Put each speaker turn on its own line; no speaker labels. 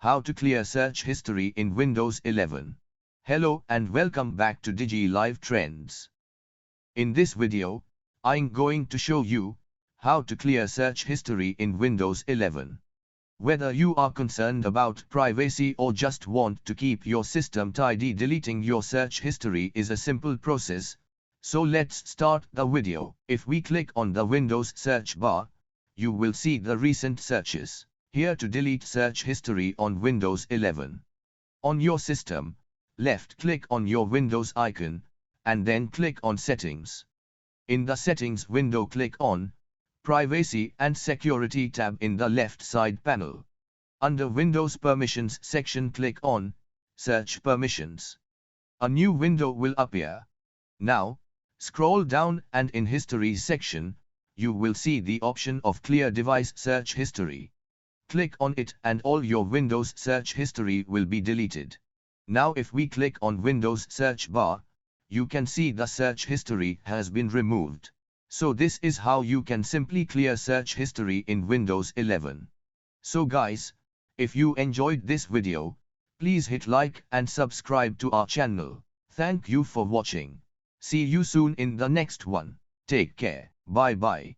How to clear search history in Windows 11. Hello and welcome back to DigiLive Trends. In this video, I'm going to show you how to clear search history in Windows 11. Whether you are concerned about privacy or just want to keep your system tidy, deleting your search history is a simple process. So let's start the video. If we click on the Windows search bar, you will see the recent searches. Here to delete search history on Windows 11. On your system, left-click on your Windows icon, and then click on Settings. In the Settings window, click on Privacy and Security tab in the left side panel. Under Windows Permissions section, click on Search Permissions. A new window will appear. Now, scroll down and in History section, you will see the option of Clear Device Search History. Click on it and all your Windows search history will be deleted. Now if we click on Windows search bar, you can see the search history has been removed. So this is how you can simply clear search history in Windows 11. So guys, if you enjoyed this video, please hit like and subscribe to our channel. Thank you for watching. See you soon in the next one. Take care. Bye bye.